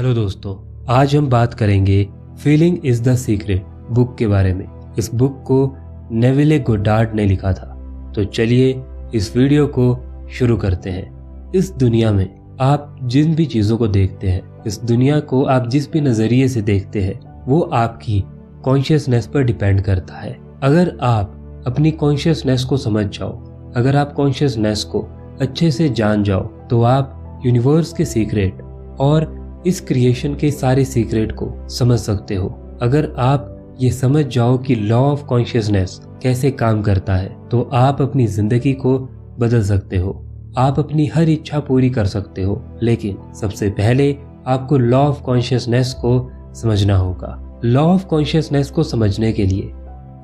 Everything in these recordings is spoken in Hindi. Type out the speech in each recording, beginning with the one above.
हेलो दोस्तों, आज हम बात करेंगे feeling is the secret book के बारे में। इस बुक को नेविले गोडार्ड ने लिखा था। तो चलिए इस वीडियो को शुरू करते हैं। इस दुनिया में आप जिन भी चीज़ों को देखते हैं, इस दुनिया को आप जिस भी नज़रिए से देखते हैं, वो आपकी कॉन्शियसनेस पर डिपेंड करता है। अगर आप अपनी कॉन्शियसनेस को समझ जाओ, अगर आप कॉन्शियसनेस को अच्छे से जान जाओ, तो आप यूनिवर्स के सीक्रेट और इस क्रिएशन के सारे सीक्रेट को समझ सकते हो। अगर आप ये समझ जाओ कि लॉ ऑफ कॉन्शियसनेस कैसे काम करता है, तो आप अपनी जिंदगी को बदल सकते हो, आप अपनी हर इच्छा पूरी कर सकते हो। लेकिन सबसे पहले आपको लॉ ऑफ कॉन्शियसनेस को समझना होगा। लॉ ऑफ कॉन्शियसनेस को समझने के लिए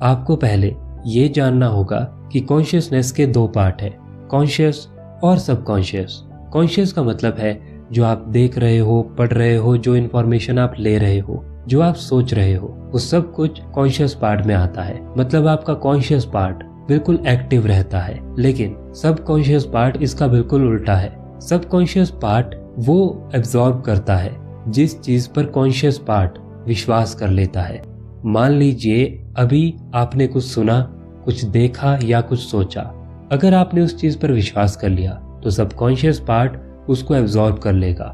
आपको पहले ये जानना होगा कि कॉन्शियसनेस के दो पार्ट है, कॉन्शियस और सबकॉन्शियस। कॉन्शियस का मतलब है जो आप देख रहे हो, पढ़ रहे हो, जो इन्फॉर्मेशन आप ले रहे हो, जो आप सोच रहे हो, वो सब कुछ कॉन्शियस पार्ट में आता है। मतलब आपका कॉन्शियस पार्ट बिल्कुल एक्टिव रहता है। लेकिन सब कॉन्शियस पार्ट इसका बिल्कुल उल्टा है। सब कॉन्शियस पार्ट वो एब्जॉर्ब करता है जिस चीज पर कॉन्शियस पार्ट विश्वास कर लेता है। मान लीजिए अभी आपने कुछ सुना, कुछ देखा या कुछ सोचा। अगर आपने उस चीज पर विश्वास कर लिया तो सबकॉन्शियस पार्ट उसको एब्जॉर्ब कर लेगा।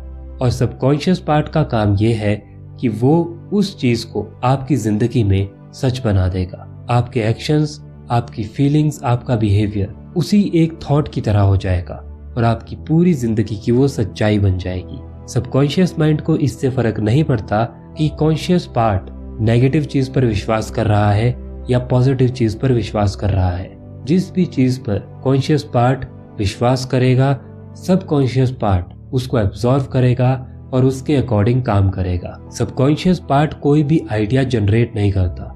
और सबकॉन्शियस पार्ट का काम यह है कि वो उस चीज को आपकी जिंदगी में सच बना देगा। आपके एक्शंस, आपकी फीलिंग्स, आपका बिहेवियर उसी एक थॉट की तरह हो जाएगा और आपकी पूरी जिंदगी की वो सच्चाई बन जाएगी। सबकॉन्शियस माइंड को इससे फर्क नहीं पड़ता कि कॉन्शियस पार्ट नेगेटिव चीज पर विश्वास कर रहा है या पॉजिटिव चीज पर विश्वास कर रहा है। जिस भी चीज पर कॉन्शियस पार्ट विश्वास करेगा, सबकॉन्शियस पार्ट उसको एब्जॉर्व करेगा और उसके अकॉर्डिंग काम करेगा। सबकॉन्शियस पार्ट कोई भी आइडिया जनरेट नहीं करता।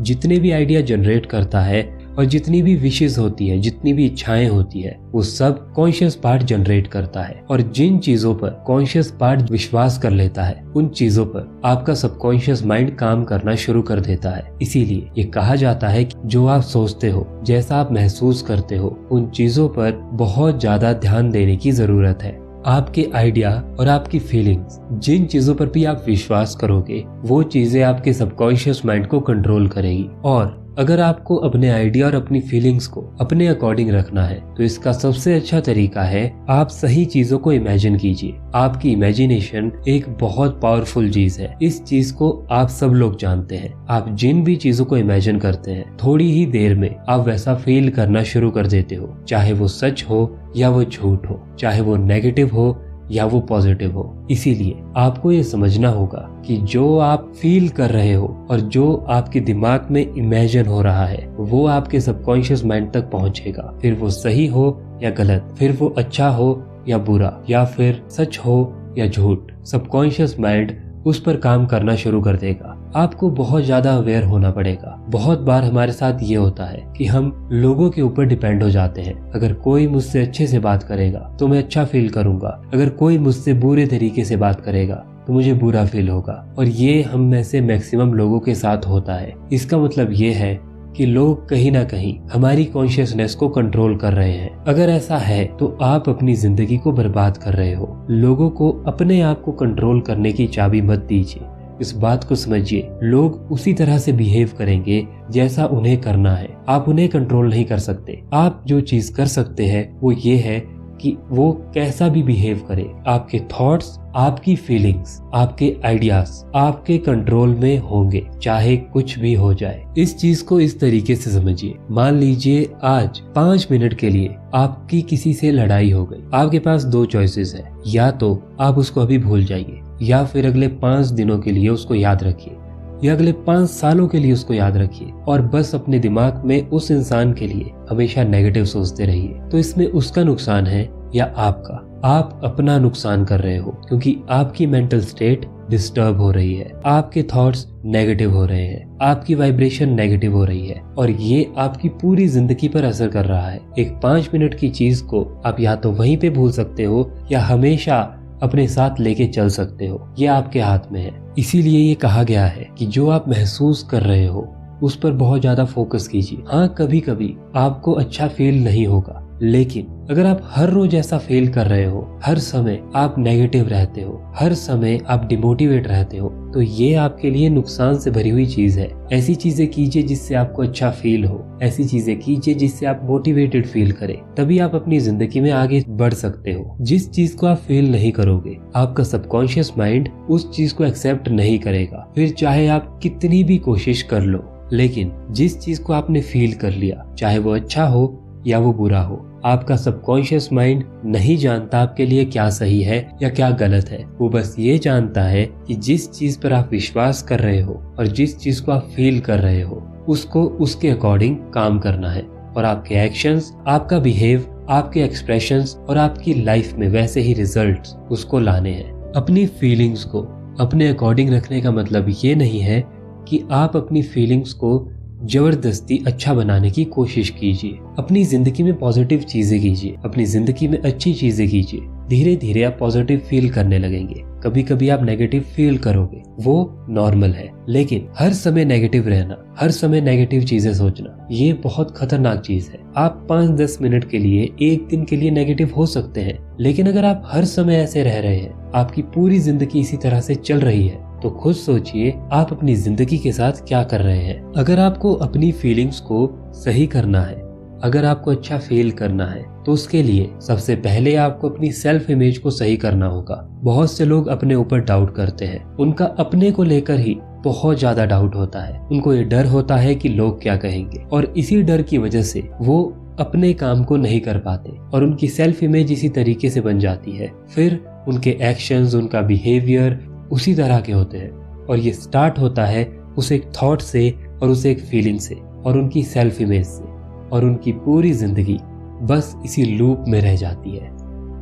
जितने भी आइडिया जनरेट करता है और जितनी भी विशेस होती है, जितनी भी इच्छाएं होती है, वो सब कॉन्शियस पार्ट जनरेट करता है। और जिन चीजों पर कॉन्शियस पार्ट विश्वास कर लेता है, उन चीजों पर आपका सबकॉन्शियस माइंड काम करना शुरू कर देता है। इसीलिए ये कहा जाता है कि जो आप सोचते हो, जैसा आप महसूस करते हो, उन चीजों पर बहुत ज्यादा ध्यान देने की जरूरत है। आपके आइडिया और आपकी फीलिंग्स, जिन चीजों पर भी आप विश्वास करोगे, वो चीजें आपके सबकॉन्शियस माइंड को कंट्रोल करेगी। और अगर आपको अपने आइडिया और अपनी फीलिंग्स को अपने अकॉर्डिंग रखना है, तो इसका सबसे अच्छा तरीका है आप सही चीजों को इमेजिन कीजिए। आपकी इमेजिनेशन एक बहुत पावरफुल चीज है। इस चीज को आप सब लोग जानते हैं। आप जिन भी चीजों को इमेजिन करते हैं, थोड़ी ही देर में आप वैसा फील करना शुरू कर देते हो, चाहे वो सच हो या वो झूठ हो, चाहे वो नेगेटिव हो या वो पॉजिटिव हो। इसीलिए आपको ये समझना होगा कि जो आप फील कर रहे हो और जो आपके दिमाग में इमेजिन हो रहा है, वो आपके सबकॉन्शियस माइंड तक पहुंचेगा। फिर वो सही हो या गलत, फिर वो अच्छा हो या बुरा, या फिर सच हो या झूठ, सबकॉन्शियस माइंड उस पर काम करना शुरू कर देगा। आपको बहुत ज्यादा अवेयर होना पड़ेगा। बहुत बार हमारे साथ ये होता है कि हम लोगों के ऊपर डिपेंड हो जाते हैं। अगर कोई मुझसे अच्छे से बात करेगा तो मैं अच्छा फील करूंगा, अगर कोई मुझसे बुरे तरीके से बात करेगा तो मुझे बुरा फील होगा। और ये हम में से मैक्सिमम लोगों के साथ होता है। इसका मतलब ये है कि लोग कहीं ना कहीं हमारी कॉन्शियसनेस को कंट्रोल कर रहे हैं। अगर ऐसा है तो आप अपनी जिंदगी को बर्बाद कर रहे हो। लोगों को अपने आप को कंट्रोल करने की चाबी मत दीजिए। इस बात को समझिए, लोग उसी तरह से बिहेव करेंगे जैसा उन्हें करना है। आप उन्हें कंट्रोल नहीं कर सकते। आप जो चीज कर सकते हैं वो ये है कि वो कैसा भी बिहेव करे। आपके थॉट्स, आपकी फीलिंग्स, आपके आइडियाज आपके कंट्रोल में होंगे, चाहे कुछ भी हो जाए। इस चीज को इस तरीके से समझिए। मान लीजिए आज 5 मिनट के लिए आपकी किसी से लड़ाई हो गई। आपके पास 2 चॉइसेस है, या तो आप उसको अभी भूल जाइए, या फिर अगले 5 दिनों के लिए उसको याद रखिए, या अगले 5 सालों के लिए उसको याद रखिए और बस अपने दिमाग में उस इंसान के लिए हमेशा नेगेटिव सोचते रहिए। तो इसमें उसका नुकसान है या आपका? आप अपना नुकसान कर रहे हो, क्योंकि आपकी मेंटल स्टेट डिस्टर्ब हो रही है, आपके थॉट्स नेगेटिव हो रहे हैं, आपकी वाइब्रेशन नेगेटिव हो रही है और ये आपकी पूरी जिंदगी पर असर कर रहा है। एक 5 मिनट की चीज को आप या तो वहीं पे भूल सकते हो या हमेशा अपने साथ लेके चल सकते हो। ये आपके हाथ में है। इसीलिए ये कहा गया है कि जो आप महसूस कर रहे हो उस पर बहुत ज्यादा फोकस कीजिए। हाँ, कभी कभी आपको अच्छा फील नहीं होगा, लेकिन अगर आप हर रोज ऐसा फील कर रहे हो, हर समय आप नेगेटिव रहते हो, हर समय आप डिमोटिवेट रहते हो, तो ये आपके लिए नुकसान से भरी हुई चीज है। ऐसी चीजें कीजिए जिससे आपको अच्छा फील हो, ऐसी चीजें कीजिए जिससे आप मोटिवेटेड फील करें, तभी आप अपनी जिंदगी में आगे बढ़ सकते हो। जिस चीज को आप फील नहीं करोगे, आपका सबकॉन्शियस माइंड उस चीज को एक्सेप्ट नहीं करेगा, फिर चाहे आप कितनी भी कोशिश कर लो। लेकिन जिस चीज को आपने फील कर लिया, चाहे वो अच्छा हो या वो बुरा हो, आपका सबकॉन्शियस माइंड नहीं जानता आपके लिए क्या सही है या क्या गलत है। वो बस ये जानता है कि जिस चीज पर आप विश्वास कर रहे हो और जिस चीज को आप फील कर रहे हो, उसको उसके अकॉर्डिंग काम करना है और आपके एक्शंस, आपका बिहेव, आपके एक्सप्रेशंस और आपकी लाइफ में वैसे ही रिजल्ट्स उसको लाने हैं। अपनी फीलिंग्स को अपने अकॉर्डिंग रखने का मतलब ये नहीं है कि आप अपनी फीलिंग्स को जबरदस्ती अच्छा बनाने की कोशिश कीजिए। अपनी जिंदगी में पॉजिटिव चीजें कीजिए, अपनी जिंदगी में अच्छी चीजें कीजिए। धीरे धीरे आप पॉजिटिव फील करने लगेंगे। कभी कभी आप नेगेटिव फील करोगे, वो नॉर्मल है, लेकिन हर समय नेगेटिव रहना, हर समय नेगेटिव चीजें सोचना, ये बहुत खतरनाक चीज है। आप 5-10 मिनट के लिए, एक दिन के लिए नेगेटिव हो सकते हैं, लेकिन अगर आप हर समय ऐसे रह रहे हैं, आपकी पूरी जिंदगी इसी तरह से चल रही है, तो खुद सोचिए आप अपनी जिंदगी के साथ क्या कर रहे हैं। अगर आपको अपनी फीलिंग्स को सही करना है, अगर आपको अच्छा फील करना है, तो उसके लिए सबसे पहले आपको अपनी सेल्फ इमेज को सही करना होगा। बहुत से लोग अपने ऊपर डाउट करते हैं, उनका अपने को लेकर ही बहुत ज्यादा डाउट होता है। उनको ये डर होता है कि लोग क्या कहेंगे, और इसी डर की वजह से वो अपने काम को नहीं कर पाते और उनकी सेल्फ इमेज इसी तरीके से बन जाती है। फिर उनके एक्शंस, उनका बिहेवियर उसी तरह के होते हैं, और ये स्टार्ट होता है उस एक थॉट से और उस एक फीलिंग से और उनकी सेल्फ इमेज से, और उनकी पूरी जिंदगी बस इसी लूप में रह जाती है।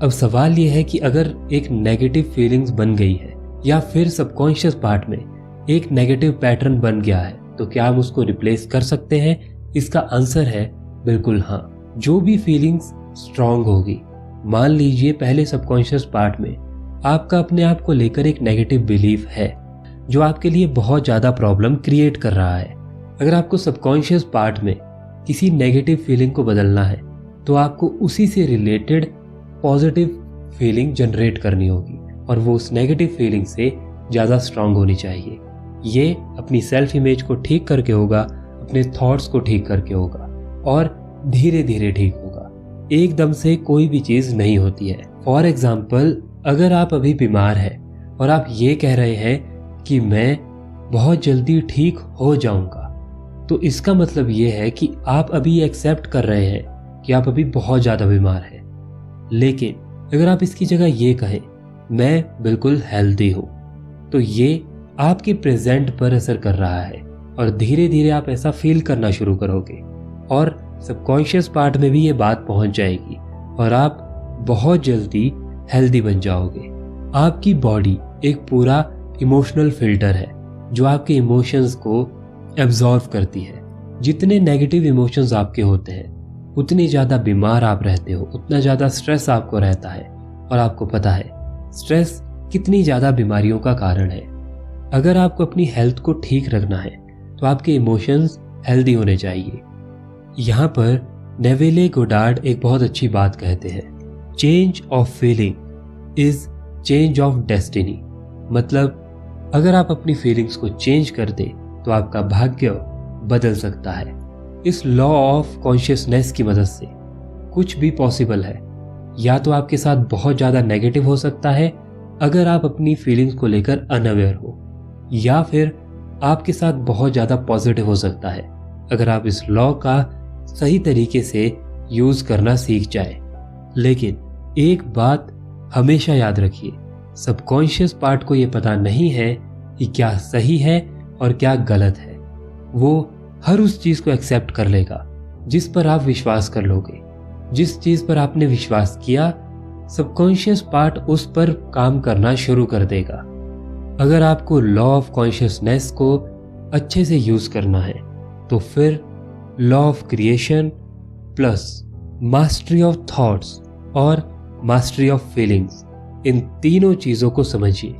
अब सवाल ये है कि अगर एक नेगेटिव फीलिंग्स बन गई है या फिर सबकॉन्शियस पार्ट में एक नेगेटिव पैटर्न बन गया है, तो क्या हम उसको रिप्लेस कर सकते हैं? इसका आंसर है बिल्कुल हाँ। जो भी फीलिंग्स स्ट्रांग होगी, मान लीजिए पहले सबकॉन्शियस पार्ट में आपका अपने आप को लेकर एक नेगेटिव बिलीफ है जो आपके लिए बहुत ज्यादा प्रॉब्लम क्रिएट कर रहा है। अगर आपको सबकॉन्शियस पार्ट में किसी नेगेटिव फीलिंग को बदलना है, तो आपको उसी से रिलेटेड पॉजिटिव फीलिंग जनरेट करनी होगी, और वो उस नेगेटिव फीलिंग से ज्यादा स्ट्रांग होनी चाहिए। ये अपनी सेल्फ इमेज को ठीक करके होगा, अपने थॉट्स को ठीक करके होगा, और धीरे धीरे ठीक होगा। एकदम से कोई भी चीज नहीं होती है। फॉर एग्जाम्पल, अगर आप अभी बीमार हैं और आप ये कह रहे हैं कि मैं बहुत जल्दी ठीक हो जाऊंगा, तो इसका मतलब ये है कि आप अभी एक्सेप्ट कर रहे हैं कि आप अभी बहुत ज्यादा बीमार हैं। लेकिन अगर आप इसकी जगह ये कहें मैं बिल्कुल हेल्दी हूं, तो ये आपके प्रेजेंट पर असर कर रहा है, और धीरे धीरे आप ऐसा फील करना शुरू करोगे, और सबकॉन्शियस पार्ट में भी ये बात पहुंच जाएगी, और आप बहुत जल्दी हेल्दी बन जाओगे। आपकी बॉडी एक पूरा इमोशनल फिल्टर है जो आपके इमोशंस को एब्जॉर्व करती है। जितने नेगेटिव इमोशंस आपके होते हैं, उतनी ज्यादा बीमार आप रहते हो, उतना ज्यादा स्ट्रेस आपको रहता है, और आपको पता है स्ट्रेस कितनी ज्यादा बीमारियों का कारण है। अगर आपको अपनी हेल्थ को ठीक रखना है, तो आपके इमोशंस हेल्दी होने चाहिए। यहाँ पर नेविले गोडार्ड एक बहुत अच्छी बात कहते हैं, change of feeling is change of destiny. मतलब अगर आप अपनी फीलिंग्स को चेंज कर दे, तो आपका भाग्य बदल सकता है। इस लॉ ऑफ कॉन्शियसनेस की मदद से कुछ भी पॉसिबल है। या तो आपके साथ बहुत ज्यादा नेगेटिव हो सकता है अगर आप अपनी फीलिंग्स को लेकर अनअवेयर हो, या फिर आपके साथ बहुत ज्यादा पॉजिटिव हो सकता है अगर आप इस लॉ का सही तरीके से यूज करना सीख जाए। लेकिन एक बात हमेशा याद रखिए, सबकॉन्शियस पार्ट को यह पता नहीं है कि क्या सही है और क्या गलत है। वो हर उस चीज को एक्सेप्ट कर लेगा जिस पर आप विश्वास कर लोगे। जिस चीज पर आपने विश्वास किया, सबकॉन्शियस पार्ट उस पर काम करना शुरू कर देगा। अगर आपको लॉ ऑफ कॉन्शियसनेस को अच्छे से यूज करना है, तो फिर law of creation plus mastery of thoughts और मास्टरी ऑफ फीलिंग्स, इन तीनों चीजों को समझिए,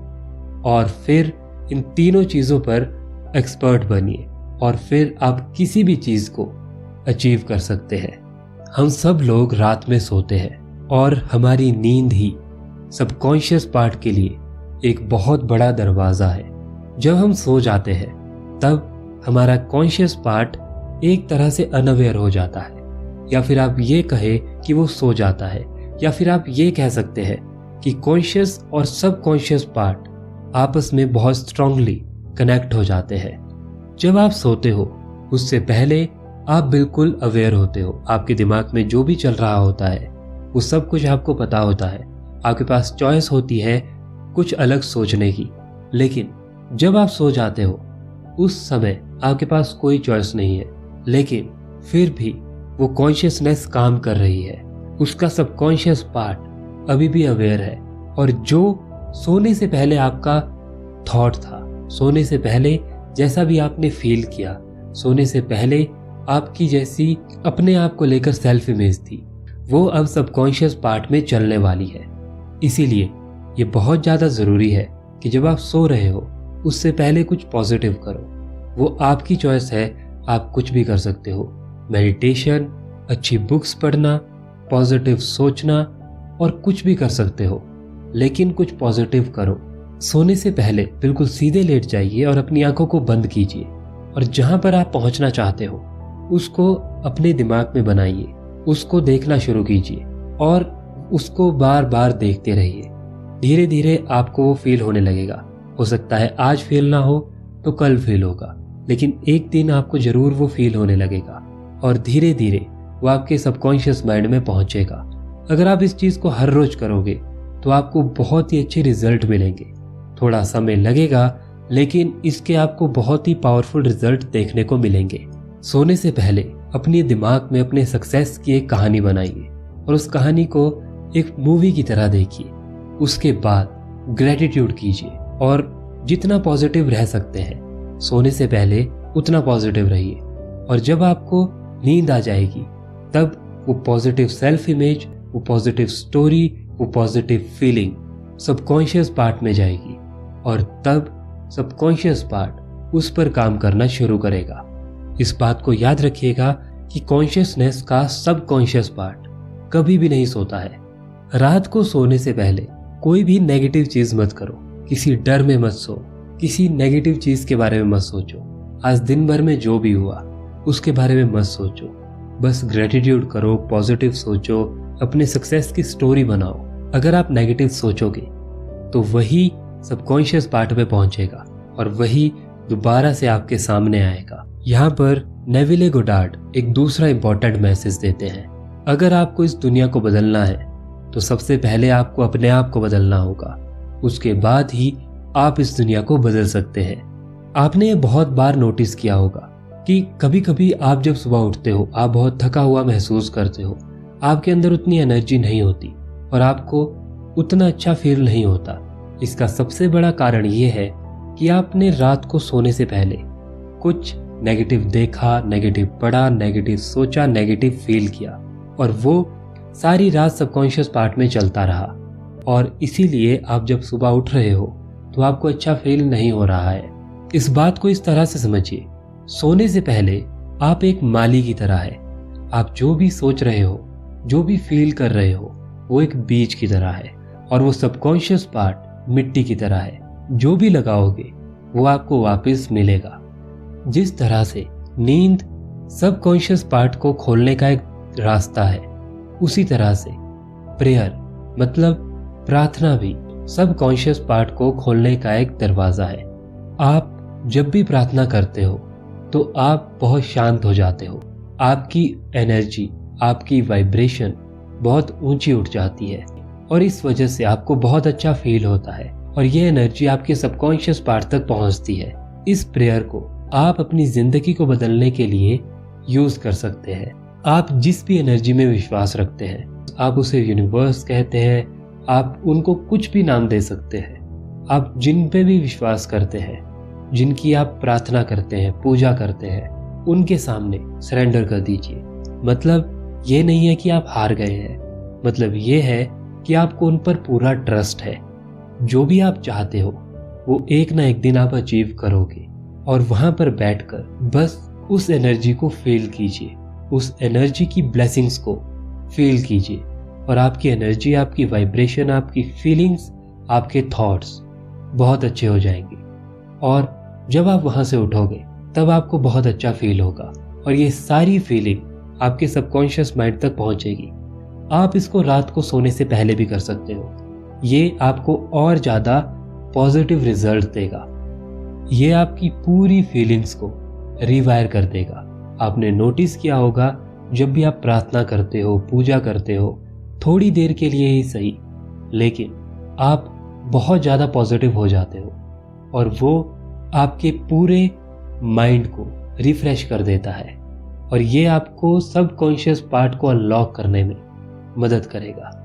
और फिर इन तीनों चीजों पर एक्सपर्ट बनिए, और फिर आप किसी भी चीज को अचीव कर सकते हैं। हम सब लोग रात में सोते हैं और हमारी नींद ही सबकॉन्शियस पार्ट के लिए एक बहुत बड़ा दरवाज़ा है। जब हम सो जाते हैं तब हमारा कॉन्शियस पार्ट एक तरह से अनअवेयर हो जाता है, या फिर आप ये कहे कि वो सो जाता है, या फिर आप ये कह सकते हैं कि कॉन्शियस और सबकॉन्शियस पार्ट आपस में बहुत स्ट्रांगली कनेक्ट हो जाते हैं। जब आप सोते हो उससे पहले आप बिल्कुल अवेयर होते हो। आपके दिमाग में जो भी चल रहा होता है वो सब कुछ आपको पता होता है। आपके पास चॉइस होती है कुछ अलग सोचने की। लेकिन जब आप सो जाते हो उस समय आपके पास कोई चॉइस नहीं है, लेकिन फिर भी वो कॉन्शियसनेस काम कर रही है। उसका सबकॉन्शियस पार्ट अभी भी अवेयर है, और जो सोने से पहले आपका थॉट था, सोने से पहले जैसा भी आपने फील किया, सोने से पहले आपकी जैसी अपने आप को लेकर सेल्फ इमेज थी, वो अब सबकॉन्शियस पार्ट में चलने वाली है। इसीलिए ये बहुत ज़्यादा ज़रूरी है कि जब आप सो रहे हो उससे पहले कुछ पॉजिटिव करो। वो आपकी चॉइस है, आप कुछ भी कर सकते हो। मेडिटेशन, अच्छी बुक्स पढ़ना, पॉजिटिव सोचना और कुछ भी कर सकते हो, लेकिन कुछ पॉजिटिव करो। सोने से पहले बिल्कुल सीधे लेट जाइए और अपनी आंखों को बंद कीजिए, और जहां पर आप पहुंचना चाहते हो उसको अपने दिमाग में बनाइए, उसको देखना शुरू कीजिए और उसको बार बार देखते रहिए। धीरे धीरे आपको वो फील होने लगेगा। हो सकता है आज फील ना हो तो कल फील होगा, लेकिन एक दिन आपको जरूर वो फील होने लगेगा और धीरे धीरे वो आपके सबकॉन्शियस माइंड में पहुंचेगा। अगर आप इस चीज को हर रोज करोगे तो आपको बहुत ही अच्छे रिजल्ट मिलेंगे। थोड़ा समय लगेगा, लेकिन इसके आपको बहुत ही पावरफुल रिजल्ट देखने को मिलेंगे। सोने से पहले अपने दिमाग में अपने सक्सेस की एक कहानी बनाइए और उस कहानी को एक मूवी की तरह देखिए। उसके बाद ग्रेटिट्यूड कीजिए और जितना पॉजिटिव रह सकते हैं सोने से पहले उतना पॉजिटिव रहिए। और जब आपको नींद आ जाएगी तब वो पॉजिटिव सेल्फ इमेज, वो पॉजिटिव स्टोरी, वो पॉजिटिव फीलिंग सबकॉन्शियस पार्ट में जाएगी, और तब सबकॉन्शियस पार्ट उस पर काम करना शुरू करेगा। इस बात को याद रखिएगा कि कॉन्शियसनेस का सबकॉन्शियस पार्ट कभी भी नहीं सोता है। रात को सोने से पहले कोई भी नेगेटिव चीज मत करो, किसी डर में मत सो, किसी नेगेटिव चीज के बारे में मत सोचो। आज दिन भर में जो भी हुआ उसके बारे में मत सोचो, बस ग्रेटिट्यूड करो, पॉजिटिव सोचो, अपने सक्सेस की स्टोरी बनाओ। अगर आप नेगेटिव सोचोगे तो वही सबकॉन्शियस पार्ट में पहुंचेगा और वही दोबारा से आपके सामने आएगा। यहाँ पर नेविले गोडार्ड एक दूसरा इंपॉर्टेंट मैसेज देते हैं। अगर आपको इस दुनिया को बदलना है तो सबसे पहले आपको अपने आप को बदलना होगा, उसके बाद ही आप इस दुनिया को बदल सकते हैं। आपने ये बहुत बार नोटिस किया होगा कि कभी कभी आप जब सुबह उठते हो आप बहुत थका हुआ महसूस करते हो, आपके अंदर उतनी एनर्जी नहीं होती और आपको उतना अच्छा फील नहीं होता। इसका सबसे बड़ा कारण ये है कि आपने रात को सोने से पहले कुछ नेगेटिव देखा, नेगेटिव पढ़ा, नेगेटिव सोचा, नेगेटिव फील किया, और वो सारी रात सबकॉन्शियस पार्ट में चलता रहा। और इसीलिए आप जब सुबह उठ रहे हो तो आपको अच्छा फील नहीं हो रहा है। इस बात को इस तरह से समझिए, सोने से पहले आप एक माली की तरह है। आप जो भी सोच रहे हो, जो भी फील कर रहे हो, वो एक बीज की तरह है, और वो सबकॉन्शियस पार्ट मिट्टी की तरह है। जो भी लगाओगे वो आपको वापस मिलेगा। जिस तरह से नींद सबकॉन्शियस पार्ट को खोलने का एक रास्ता है, उसी तरह से प्रेयर मतलब प्रार्थना भी सबकॉन्शियस पार्ट को खोलने का एक दरवाजा है। आप जब भी प्रार्थना करते हो तो आप बहुत शांत हो जाते हो, आपकी एनर्जी, आपकी वाइब्रेशन बहुत ऊंची उठ जाती है, और इस वजह से आपको बहुत अच्छा फील होता है, और ये एनर्जी आपके सबकॉन्शियस पार्ट तक पहुंचती है। इस प्रेयर को आप अपनी जिंदगी को बदलने के लिए यूज कर सकते हैं। आप जिस भी एनर्जी में विश्वास रखते हैं, आप उसे यूनिवर्स कहते हैं, आप उनको कुछ भी नाम दे सकते हैं। आप जिन पे भी विश्वास करते हैं, जिनकी आप प्रार्थना करते हैं, पूजा करते हैं, उनके सामने सरेंडर कर दीजिए। मतलब ये नहीं है कि आप हार गए हैं, मतलब ये है कि आपको उन पर पूरा ट्रस्ट है। जो भी आप चाहते हो वो एक ना एक दिन आप अचीव करोगे, और वहां पर बैठकर बस उस एनर्जी को फील कीजिए। उस एनर्जी की ब्लेसिंग्स को फील कीजिए और आपकी एनर्जी, आपकी वाइब्रेशन, आपकी फीलिंग्स, आपके थॉट्स बहुत अच्छे हो जाएंगे। और जब आप वहां से उठोगे तब आपको बहुत अच्छा फील होगा और ये सारी फीलिंग आपके सबकॉन्शियस माइंड तक पहुंचेगी। आप इसको रात को सोने से पहले भी कर सकते हो। ये आपको और ज़्यादा पॉजिटिव रिजल्ट देगा। ये आपकी पूरी फीलिंग्स को रिवायर कर देगा। आपने नोटिस किया होगा जब भी आप प्रार्थना करते हो, पूजा करते हो, थोड़ी देर के लिए ही सही, लेकिन आप बहुत ज़्यादा पॉजिटिव हो जाते हो और वो आपके पूरे माइंड को रिफ्रेश कर देता है और ये आपको सबकॉन्शियस पार्ट को अनलॉक करने में मदद करेगा।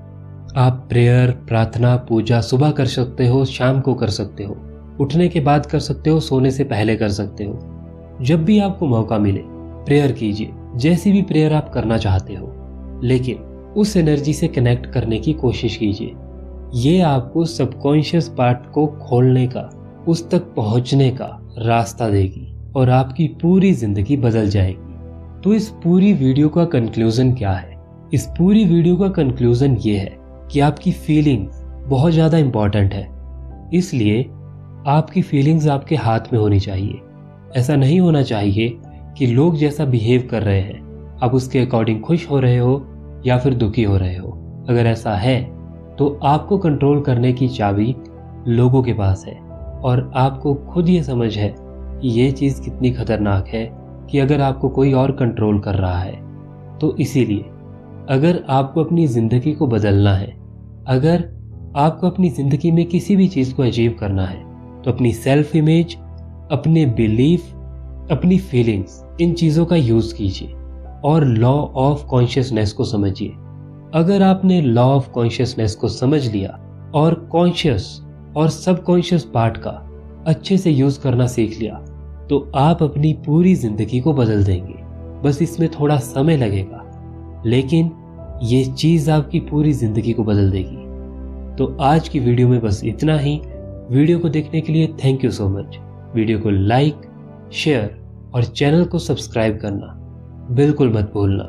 आप प्रेयर, प्रार्थना, पूजा सुबह कर सकते हो, शाम को कर सकते हो, उठने के बाद कर सकते हो, सोने से पहले कर सकते हो। जब भी आपको मौका मिले प्रेयर कीजिए, जैसी भी प्रेयर आप करना चाहते हो, लेकिन उस एनर्जी से कनेक्ट करने की कोशिश कीजिए। ये आपको सबकॉन्शियस पार्ट को खोलने का, उस तक पहुंचने का रास्ता देगी और आपकी पूरी जिंदगी बदल जाएगी। तो इस पूरी वीडियो का कंक्लूजन क्या है? इस पूरी वीडियो का कंक्लूजन ये है कि आपकी फीलिंग्स बहुत ज़्यादा इंपॉर्टेंट है, इसलिए आपकी फीलिंग्स आपके हाथ में होनी चाहिए। ऐसा नहीं होना चाहिए कि लोग जैसा बिहेव कर रहे हैं आप उसके अकॉर्डिंग खुश हो रहे हो या फिर दुखी हो रहे हो। अगर ऐसा है तो आपको कंट्रोल करने की चाबी लोगों के पास है और आपको खुद ये समझ है कि ये चीज़ कितनी खतरनाक है कि अगर आपको कोई और कंट्रोल कर रहा है। तो इसीलिए अगर आपको अपनी ज़िंदगी को बदलना है, अगर आपको अपनी ज़िंदगी में किसी भी चीज़ को अचीव करना है, तो अपनी सेल्फ इमेज, अपने बिलीफ, अपनी फीलिंग्स, इन चीज़ों का यूज़ कीजिए और लॉ ऑफ कॉन्शियसनेस को समझिए। अगर आपने लॉ ऑफ कॉन्शियसनेस को समझ लिया और कॉन्शियस और सबकॉन्शियस पार्ट का अच्छे से यूज़ करना सीख लिया, तो आप अपनी पूरी ज़िंदगी को बदल देंगे। बस इसमें थोड़ा समय लगेगा, लेकिन ये चीज़ आपकी पूरी ज़िंदगी को बदल देगी। तो आज की वीडियो में बस इतना ही। वीडियो को देखने के लिए thank you so much. Video को लाइक, शेयर और चैनल को सब्सक्राइब करना बिल्कुल मत भूलना।